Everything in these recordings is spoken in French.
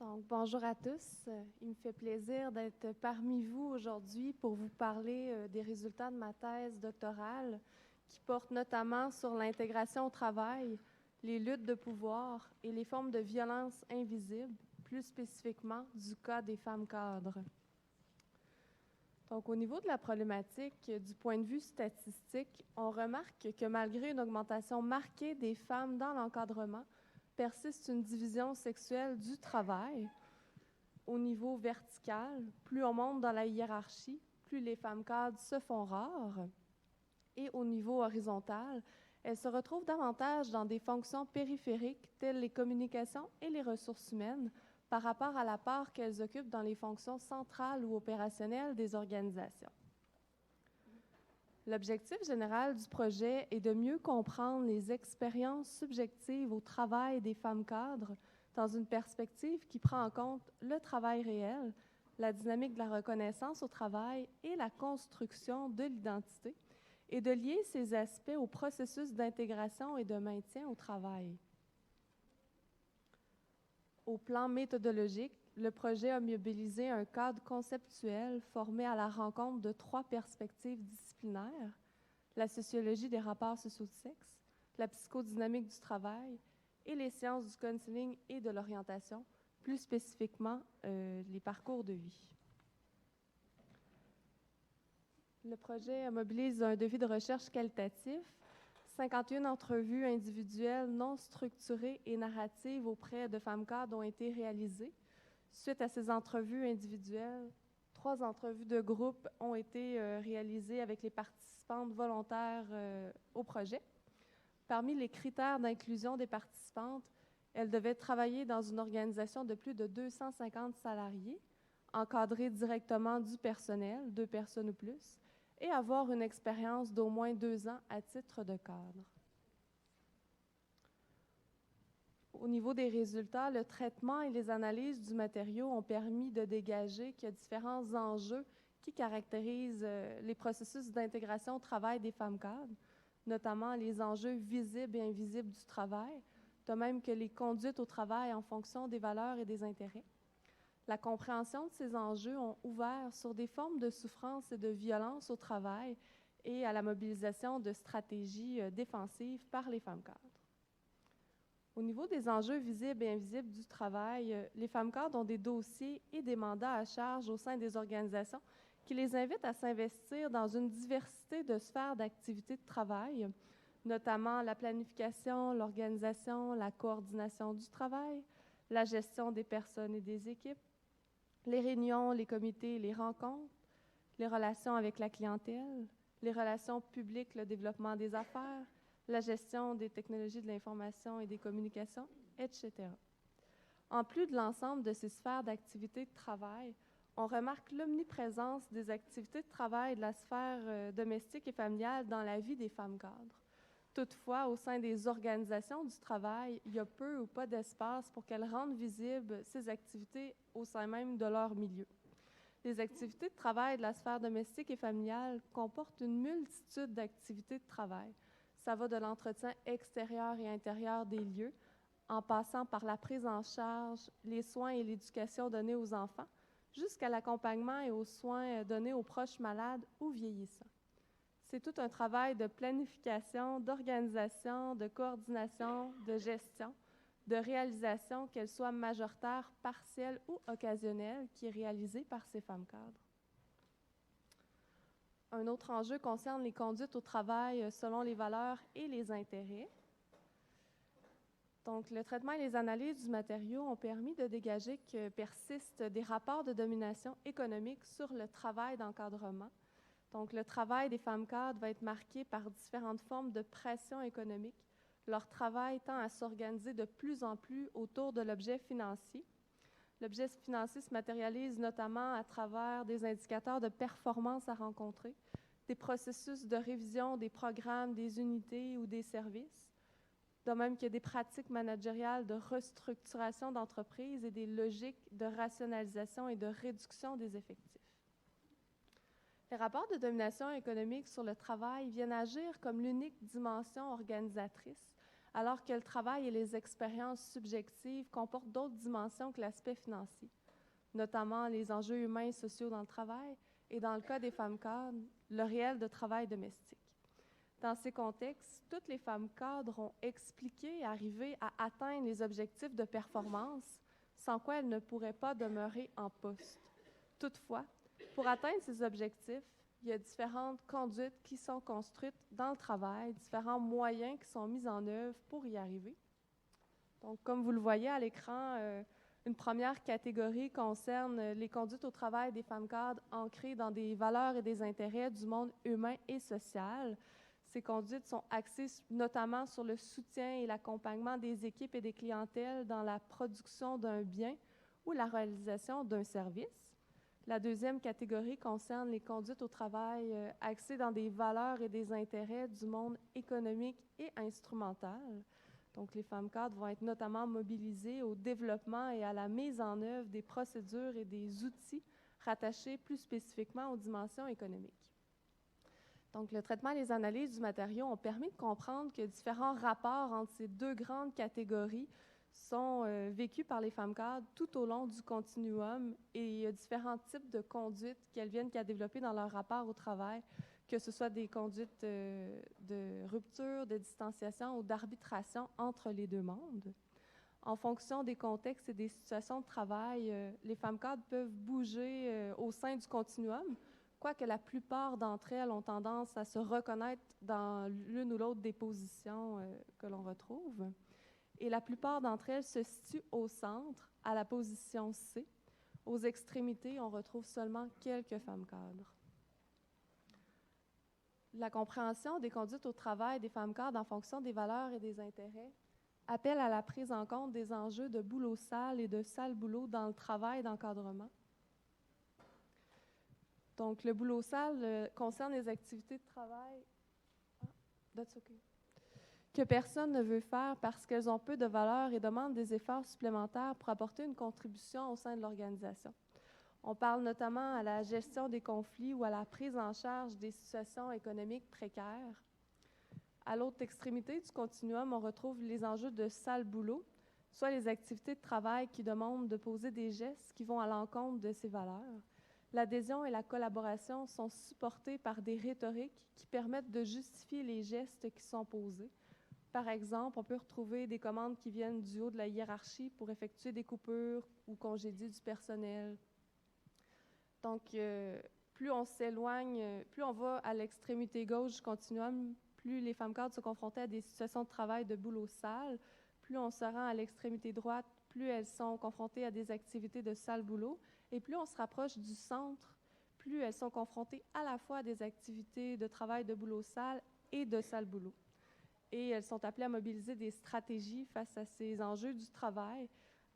Donc, bonjour à tous. Il me fait plaisir d'être parmi vous aujourd'hui pour vous parler des résultats de ma thèse doctorale qui porte notamment sur l'intégration au travail, les luttes de pouvoir et les formes de violence invisibles, plus spécifiquement du cas des femmes cadres. Donc, au niveau de la problématique, du point de vue statistique, on remarque que malgré une augmentation marquée des femmes dans l'encadrement, persiste une division sexuelle du travail. Au niveau vertical, plus on monte dans la hiérarchie, plus les femmes cadres se font rares. Et au niveau horizontal, elles se retrouvent davantage dans des fonctions périphériques telles les communications et les ressources humaines par rapport à la part qu'elles occupent dans les fonctions centrales ou opérationnelles des organisations. L'objectif général du projet est de mieux comprendre les expériences subjectives au travail des femmes cadres dans une perspective qui prend en compte le travail réel, la dynamique de la reconnaissance au travail et la construction de l'identité, et de lier ces aspects au processus d'intégration et de maintien au travail. Au plan méthodologique, le projet a mobilisé un cadre conceptuel formé à la rencontre de 3 perspectives disciplinaires: la sociologie des rapports sociaux de sexe, la psychodynamique du travail et les sciences du counseling et de l'orientation, plus spécifiquement les parcours de vie. Le projet mobilise un défi de recherche qualitatif, 51 entrevues individuelles non structurées et narratives auprès de femmes cadres ont été réalisées. Suite à ces entrevues individuelles, 3 entrevues de groupe ont été réalisées avec les participantes volontaires au projet. Parmi les critères d'inclusion des participantes, elles devaient travailler dans une organisation de plus de 250 salariés, encadrer directement du personnel, 2 personnes ou plus, et avoir une expérience d'au moins 2 ans à titre de cadre. Au niveau des résultats, le traitement et les analyses du matériau ont permis de dégager qu'il y a différents enjeux qui caractérisent les processus d'intégration au travail des femmes cadres, notamment les enjeux visibles et invisibles du travail, de même que les conduites au travail en fonction des valeurs et des intérêts. La compréhension de ces enjeux ont ouvert sur des formes de souffrance et de violence au travail et à la mobilisation de stratégies défensives par les femmes cadres. Au niveau des enjeux visibles et invisibles du travail, les femmes cadres ont des dossiers et des mandats à charge au sein des organisations qui les invitent à s'investir dans une diversité de sphères d'activités de travail, notamment la planification, l'organisation, la coordination du travail, la gestion des personnes et des équipes, les réunions, les comités, les rencontres, les relations avec la clientèle, les relations publiques, le développement des affaires, la gestion des technologies de l'information et des communications, etc. En plus de l'ensemble de ces sphères d'activités de travail, on remarque l'omniprésence des activités de travail de la sphère domestique et familiale dans la vie des femmes cadres. Toutefois, au sein des organisations du travail, il y a peu ou pas d'espace pour qu'elles rendent visibles ces activités au sein même de leur milieu. Les activités de travail de la sphère domestique et familiale comportent une multitude d'activités de travail. Ça va de l'entretien extérieur et intérieur des lieux, en passant par la prise en charge, les soins et l'éducation donnés aux enfants, jusqu'à l'accompagnement et aux soins donnés aux proches malades ou vieillissants. C'est tout un travail de planification, d'organisation, de coordination, de gestion, de réalisation, qu'elle soit majoritaire, partielle ou occasionnelle, qui est réalisée par ces femmes cadres. Un autre enjeu concerne les conduites au travail selon les valeurs et les intérêts. Donc, le traitement et les analyses du matériau ont permis de dégager que persistent des rapports de domination économique sur le travail d'encadrement. Donc, le travail des femmes cadres va être marqué par différentes formes de pression économique. Leur travail tend à s'organiser de plus en plus autour de l'objet financier. L'objet financier se matérialise notamment à travers des indicateurs de performance à rencontrer, des processus de révision des programmes, des unités ou des services, de même que des pratiques managériales de restructuration d'entreprises et des logiques de rationalisation et de réduction des effectifs. Les rapports de domination économique sur le travail viennent agir comme l'unique dimension organisatrice, alors que le travail et les expériences subjectives comportent d'autres dimensions que l'aspect financier, notamment les enjeux humains et sociaux dans le travail et, dans le cas des femmes cadres, le réel de travail domestique. Dans ces contextes, toutes les femmes cadres ont expliqué et arrivé à atteindre les objectifs de performance, sans quoi elles ne pourraient pas demeurer en poste. Toutefois, pour atteindre ces objectifs, il y a différentes conduites qui sont construites dans le travail, différents moyens qui sont mis en œuvre pour y arriver. Donc, comme vous le voyez à l'écran, une première catégorie concerne les conduites au travail des femmes cadres ancrées dans des valeurs et des intérêts du monde humain et social. Ces conduites sont axées notamment sur le soutien et l'accompagnement des équipes et des clientèles dans la production d'un bien ou la réalisation d'un service. La deuxième catégorie concerne les conduites au travail axées dans des valeurs et des intérêts du monde économique et instrumental. Donc, les femmes cadres vont être notamment mobilisées au développement et à la mise en œuvre des procédures et des outils rattachés plus spécifiquement aux dimensions économiques. Donc, le traitement et les analyses du matériau ont permis de comprendre que différents rapports entre ces deux grandes catégories sont vécus par les femmes cadres tout au long du continuum et il y a différents types de conduites qu'elles viennent qu'à développer dans leur rapport au travail, que ce soit des conduites de rupture, de distanciation ou d'arbitration entre les deux mondes. En fonction des contextes et des situations de travail, les femmes cadres peuvent bouger au sein du continuum, quoique la plupart d'entre elles ont tendance à se reconnaître dans l'une ou l'autre des positions que l'on retrouve. Et la plupart d'entre elles se situent au centre, à la position C. Aux extrémités, on retrouve seulement quelques femmes cadres. La compréhension des conduites au travail des femmes cadres en fonction des valeurs et des intérêts appelle à la prise en compte des enjeux de boulot sale et de sale boulot dans le travail d'encadrement. Donc, le boulot sale concerne les activités de travail que personne ne veut faire parce qu'elles ont peu de valeur et demandent des efforts supplémentaires pour apporter une contribution au sein de l'organisation. On parle notamment à la gestion des conflits ou à la prise en charge des situations économiques précaires. À l'autre extrémité du continuum, on retrouve les enjeux de sale boulot, soit les activités de travail qui demandent de poser des gestes qui vont à l'encontre de ces valeurs. L'adhésion et la collaboration sont supportées par des rhétoriques qui permettent de justifier les gestes qui sont posés. Par exemple, on peut retrouver des commandes qui viennent du haut de la hiérarchie pour effectuer des coupures ou congédier du personnel. Donc, plus on s'éloigne, plus on va à l'extrémité gauche du continuum, plus les femmes cadres se confrontent à des situations de travail de boulot sale, plus on se rend à l'extrémité droite, plus elles sont confrontées à des activités de sale boulot, et plus on se rapproche du centre, plus elles sont confrontées à la fois à des activités de travail de boulot sale et de sale boulot. Et elles sont appelées à mobiliser des stratégies face à ces enjeux du travail.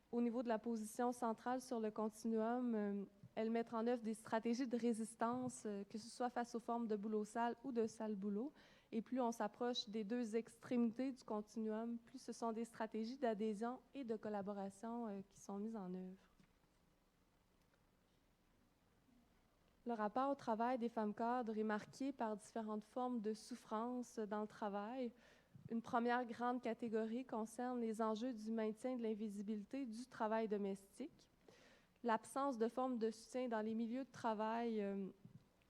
Au niveau de la position centrale sur le continuum, elles mettent en œuvre des stratégies de résistance, que ce soit face aux formes de boulot sale ou de sale boulot. Et plus on s'approche des deux extrémités du continuum, plus ce sont des stratégies d'adhésion et de collaboration qui sont mises en œuvre. Le rapport au travail des femmes cadres est marqué par différentes formes de souffrance dans le travail. Une première grande catégorie concerne les enjeux du maintien de l'invisibilité du travail domestique. L'absence de forme de soutien dans les milieux de travail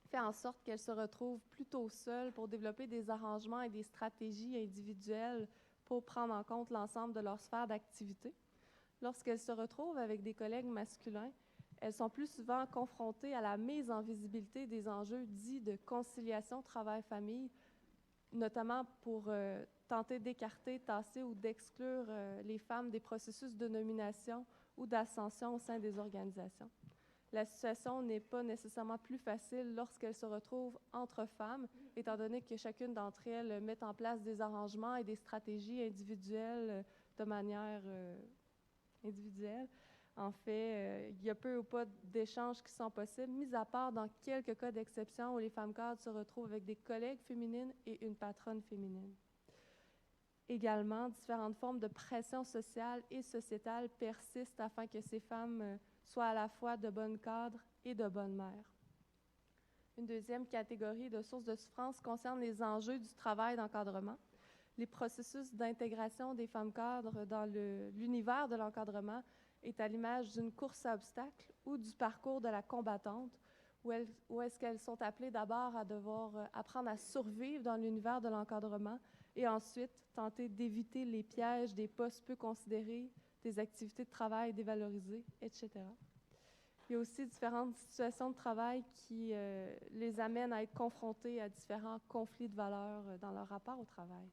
fait en sorte qu'elles se retrouvent plutôt seules pour développer des arrangements et des stratégies individuelles pour prendre en compte l'ensemble de leur sphère d'activité. Lorsqu'elles se retrouvent avec des collègues masculins, elles sont plus souvent confrontées à la mise en visibilité des enjeux dits de conciliation travail-famille, notamment pour tenter d'écarter, tasser ou d'exclure les femmes des processus de nomination ou d'ascension au sein des organisations. La situation n'est pas nécessairement plus facile lorsqu'elles se retrouvent entre femmes, étant donné que chacune d'entre elles met en place des arrangements et des stratégies individuelles de manière individuelle. En fait, il y a peu ou pas d'échanges qui sont possibles, mis à part dans quelques cas d'exception où les femmes cadres se retrouvent avec des collègues féminines et une patronne féminine. Également, différentes formes de pression sociale et sociétale persistent afin que ces femmes soient à la fois de bonnes cadres et de bonnes mères. Une deuxième catégorie de sources de souffrance concerne les enjeux du travail d'encadrement. les processus d'intégration des femmes cadres dans l'univers de l'encadrement est à l'image d'une course à obstacles ou du parcours de la combattante, où est-ce qu'elles sont appelées d'abord à devoir apprendre à survivre dans l'univers de l'encadrement et ensuite tenter d'éviter les pièges des postes peu considérés, des activités de travail dévalorisées, etc. Il y a aussi différentes situations de travail qui les amènent à être confrontées à différents conflits de valeurs dans leur rapport au travail.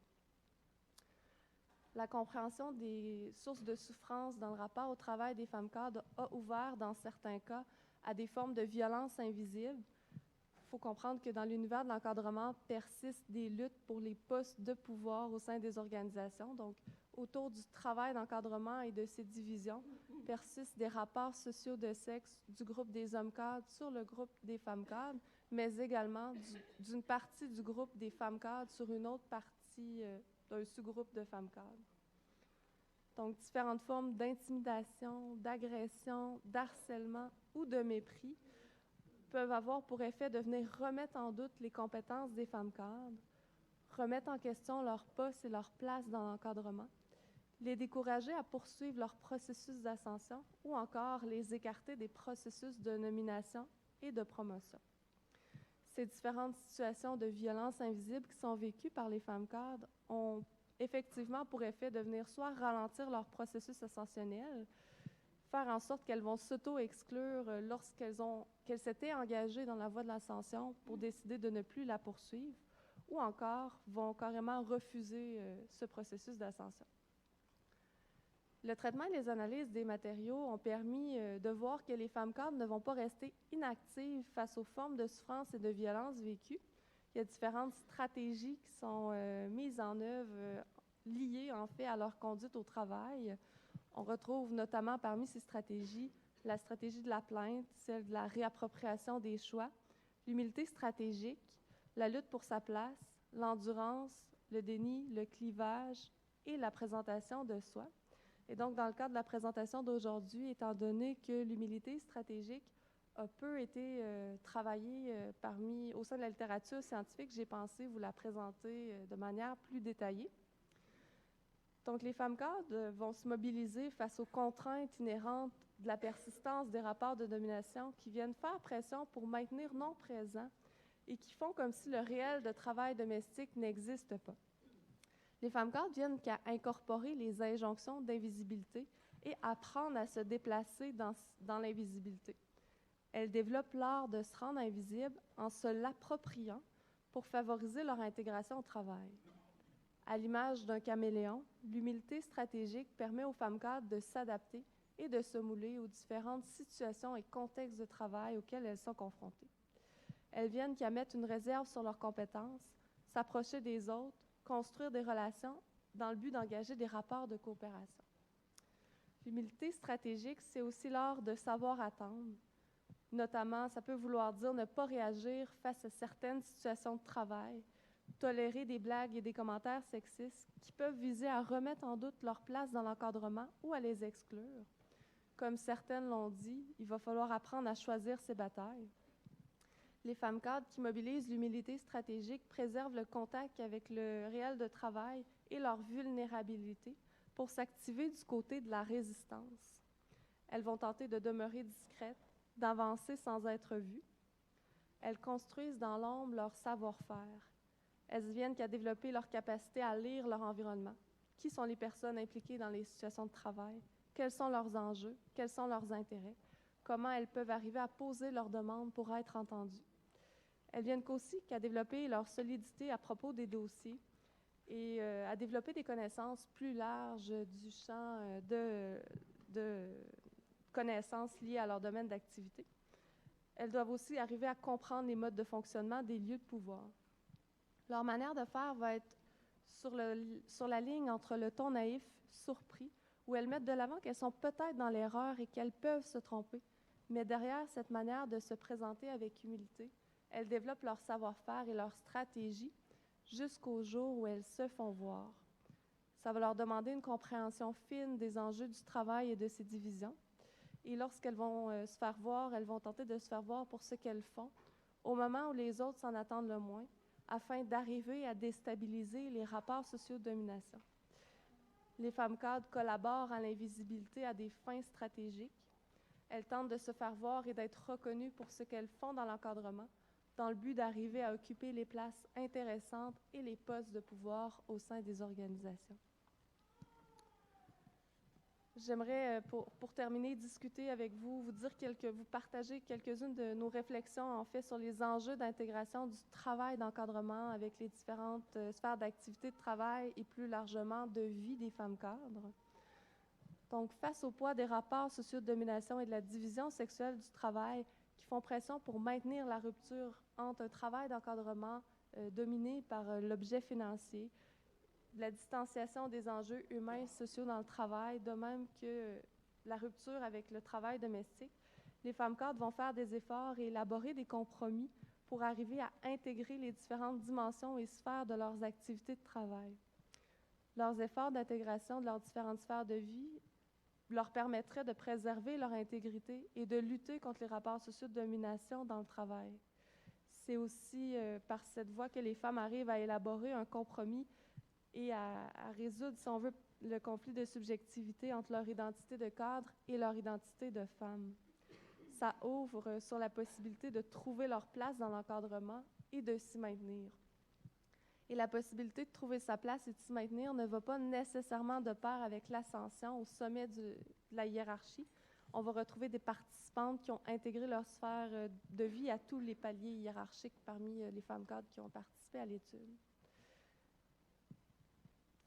La compréhension des sources de souffrance dans le rapport au travail des femmes cadres a ouvert, dans certains cas, à des formes de violence invisibles. Il faut comprendre que dans l'univers de l'encadrement persistent des luttes pour les postes de pouvoir au sein des organisations. Donc, autour du travail d'encadrement et de ses divisions, persistent des rapports sociaux de sexe du groupe des hommes cadres sur le groupe des femmes cadres, mais également d'une partie du groupe des femmes cadres sur une autre partie d'un sous-groupe de femmes cadres. Donc, différentes formes d'intimidation, d'agression, d'harcèlement ou de mépris peuvent avoir pour effet de venir remettre en doute les compétences des femmes cadres, remettre en question leur poste et leur place dans l'encadrement, les décourager à poursuivre leur processus d'ascension ou encore les écarter des processus de nomination et de promotion. Ces différentes situations de violence invisible qui sont vécues par les femmes cadres ont effectivement pour effet de venir soit ralentir leur processus ascensionnel, faire en sorte qu'elles vont s'auto-exclure qu'elles s'étaient engagées dans la voie de l'ascension pour décider de ne plus la poursuivre, ou encore vont carrément refuser ce processus d'ascension. Le traitement et les analyses des matériaux ont permis de voir que les femmes cadres ne vont pas rester inactives face aux formes de souffrance et de violence vécues. Il y a différentes stratégies qui sont mises en œuvre, liées en fait à leur conduite au travail. On retrouve notamment parmi ces stratégies la stratégie de la plainte, celle de la réappropriation des choix, l'humilité stratégique, la lutte pour sa place, l'endurance, le déni, le clivage et la présentation de soi. Et donc, dans le cadre de la présentation d'aujourd'hui, étant donné que l'humilité stratégique a peu été travaillée au sein de la littérature scientifique, j'ai pensé vous la présenter de manière plus détaillée. Donc, les femmes cadres vont se mobiliser face aux contraintes inhérentes de la persistance des rapports de domination qui viennent faire pression pour maintenir non présent et qui font comme si le réel de travail domestique n'existe pas. Les femmes cadres viennent qu'à incorporer les injonctions d'invisibilité et apprendre à se déplacer dans l'invisibilité. Elles développent l'art de se rendre invisibles en se l'appropriant pour favoriser leur intégration au travail. À l'image d'un caméléon, l'humilité stratégique permet aux femmes cadres de s'adapter et de se mouler aux différentes situations et contextes de travail auxquels elles sont confrontées. Elles viennent qu'à mettre une réserve sur leurs compétences, s'approcher des autres, construire des relations dans le but d'engager des rapports de coopération. L'humilité stratégique, c'est aussi l'art de savoir attendre. Notamment, ça peut vouloir dire ne pas réagir face à certaines situations de travail, tolérer des blagues et des commentaires sexistes qui peuvent viser à remettre en doute leur place dans l'encadrement ou à les exclure. Comme certaines l'ont dit, il va falloir apprendre à choisir ses batailles. Les femmes cadres qui mobilisent l'humilité stratégique préservent le contact avec le réel de travail et leur vulnérabilité pour s'activer du côté de la résistance. Elles vont tenter de demeurer discrètes, d'avancer sans être vues. Elles construisent dans l'ombre leur savoir-faire. Elles viennent qu'à développer leur capacité à lire leur environnement. Qui sont les personnes impliquées dans les situations de travail? Quels sont leurs enjeux? Quels sont leurs intérêts? Comment elles peuvent arriver à poser leurs demandes pour être entendues? Elles viennent qu'aussi qu'à développer leur solidité à propos des dossiers et à développer des connaissances plus larges du champ de connaissances liées à leur domaine d'activité. Elles doivent aussi arriver à comprendre les modes de fonctionnement des lieux de pouvoir. Leur manière de faire va être sur la ligne entre le ton naïf, surpris, où elles mettent de l'avant qu'elles sont peut-être dans l'erreur et qu'elles peuvent se tromper. Mais derrière cette manière de se présenter avec humilité, elles développent leur savoir-faire et leur stratégie jusqu'au jour où elles se font voir. Ça va leur demander une compréhension fine des enjeux du travail et de ses divisions. Et lorsqu'elles vont se faire voir, elles vont tenter de se faire voir pour ce qu'elles font, au moment où les autres s'en attendent le moins, afin d'arriver à déstabiliser les rapports sociaux de domination. Les femmes cadres collaborent à l'invisibilité à des fins stratégiques. Elles tentent de se faire voir et d'être reconnues pour ce qu'elles font dans l'encadrement, dans le but d'arriver à occuper les places intéressantes et les postes de pouvoir au sein des organisations. J'aimerais, pour terminer, discuter avec vous, vous partager quelques-unes de nos réflexions, en fait, sur les enjeux d'intégration du travail d'encadrement avec les différentes sphères d'activité de travail et plus largement de vie des femmes cadres. Donc, face au poids des rapports sociaux de domination et de la division sexuelle du travail qui font pression pour maintenir la rupture entre un travail d'encadrement dominé par l'objet financier, de la distanciation des enjeux humains et sociaux dans le travail, de même que la rupture avec le travail domestique, les femmes cadres vont faire des efforts et élaborer des compromis pour arriver à intégrer les différentes dimensions et sphères de leurs activités de travail. Leurs efforts d'intégration de leurs différentes sphères de vie leur permettraient de préserver leur intégrité et de lutter contre les rapports sociaux de domination dans le travail. C'est aussi par cette voie que les femmes arrivent à élaborer un compromis et à résoudre, si on veut, le conflit de subjectivité entre leur identité de cadre et leur identité de femme. Ça ouvre sur la possibilité de trouver leur place dans l'encadrement et de s'y maintenir. Et la possibilité de trouver sa place et de s'y maintenir ne va pas nécessairement de pair avec l'ascension au sommet de la hiérarchie. On va retrouver des participantes qui ont intégré leur sphère de vie à tous les paliers hiérarchiques parmi les femmes cadres qui ont participé à l'étude.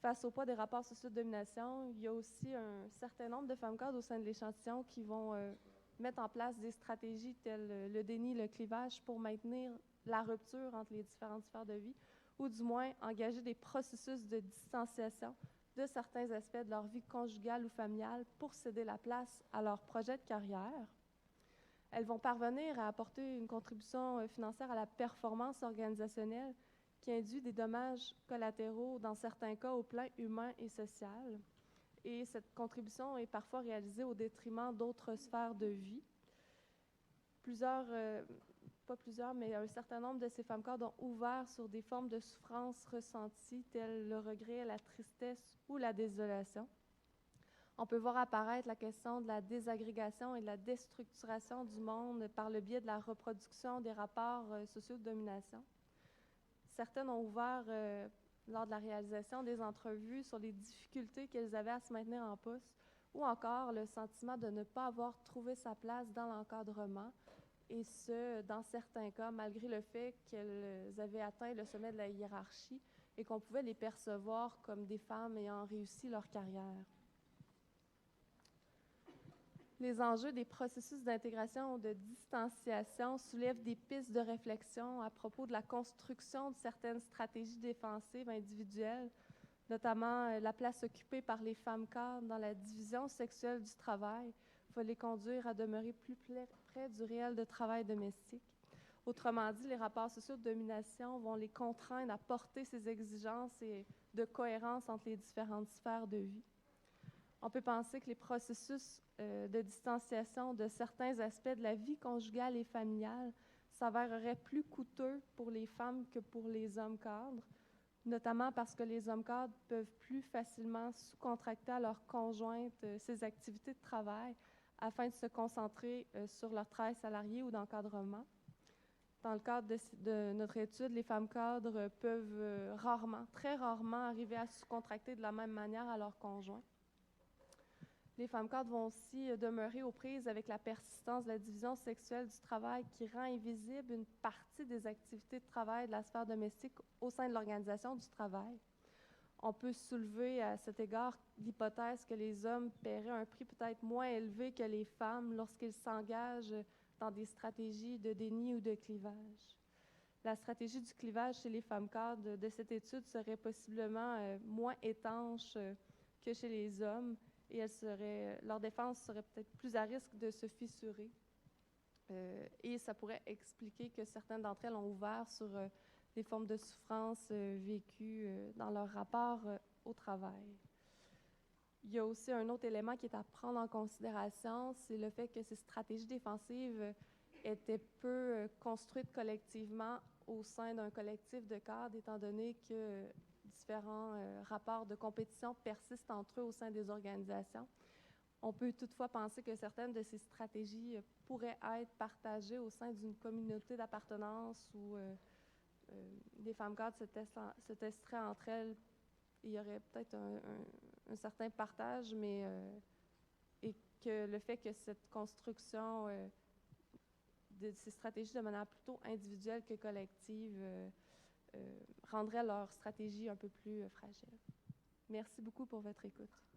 Face au poids des rapports sociaux de domination, il y a aussi un certain nombre de femmes cadres au sein de l'échantillon qui vont mettre en place des stratégies telles le déni, le clivage pour maintenir la rupture entre les différentes sphères de vie, ou du moins engager des processus de distanciation de certains aspects de leur vie conjugale ou familiale pour céder la place à leur projet de carrière. Elles vont parvenir à apporter une contribution financière à la performance organisationnelle qui induit des dommages collatéraux, dans certains cas, au plan humain et social. Et cette contribution est parfois réalisée au détriment d'autres sphères de vie. Mais un certain nombre de ces femmes cadres ont ouvert sur des formes de souffrance ressenties, telles le regret, la tristesse ou la désolation. On peut voir apparaître la question de la désagrégation et de la déstructuration du monde par le biais de la reproduction des rapports sociaux de domination. Certaines ont ouvert, lors de la réalisation des entrevues, sur les difficultés qu'elles avaient à se maintenir en poste, ou encore le sentiment de ne pas avoir trouvé sa place dans l'encadrement, et ce, dans certains cas, malgré le fait qu'elles avaient atteint le sommet de la hiérarchie et qu'on pouvait les percevoir comme des femmes ayant réussi leur carrière. Les enjeux des processus d'intégration ou de distanciation soulèvent des pistes de réflexion à propos de la construction de certaines stratégies défensives individuelles, notamment la place occupée par les femmes cadres dans la division sexuelle du travail va les conduire à demeurer plus près du réel de travail domestique. Autrement dit, les rapports sociaux de domination vont les contraindre à porter ces exigences et de cohérence entre les différentes sphères de vie. On peut penser que les processus de distanciation de certains aspects de la vie conjugale et familiale s'avéreraient plus coûteux pour les femmes que pour les hommes cadres, notamment parce que les hommes cadres peuvent plus facilement sous-contracter à leur conjointe ces activités de travail afin de se concentrer sur leur travail salarié ou d'encadrement. Dans le cadre de notre étude, les femmes cadres peuvent très rarement arriver à sous-contracter de la même manière à leur conjoint. Les femmes cadres vont aussi demeurer aux prises avec la persistance de la division sexuelle du travail qui rend invisible une partie des activités de travail de la sphère domestique au sein de l'organisation du travail. On peut soulever à cet égard l'hypothèse que les hommes paieraient un prix peut-être moins élevé que les femmes lorsqu'ils s'engagent dans des stratégies de déni ou de clivage. La stratégie du clivage chez les femmes cadres de cette étude serait possiblement moins étanche que chez les hommes, et leur défense serait peut-être plus à risque de se fissurer. Et ça pourrait expliquer que certaines d'entre elles ont ouvert sur des formes de souffrance vécues dans leur rapport au travail. Il y a aussi un autre élément qui est à prendre en considération, c'est le fait que ces stratégies défensives étaient peu construites collectivement au sein d'un collectif de cadres, étant donné que différents rapports de compétition persistent entre eux au sein des organisations. On peut toutefois penser que certaines de ces stratégies pourraient être partagées au sein d'une communauté d'appartenance où les femmes cadres se testeraient entre elles. Il y aurait peut-être un certain partage, mais et que le fait que cette construction de ces stratégies de manière plutôt individuelle que collective rendrait leur stratégie un peu plus fragile. Merci beaucoup pour votre écoute.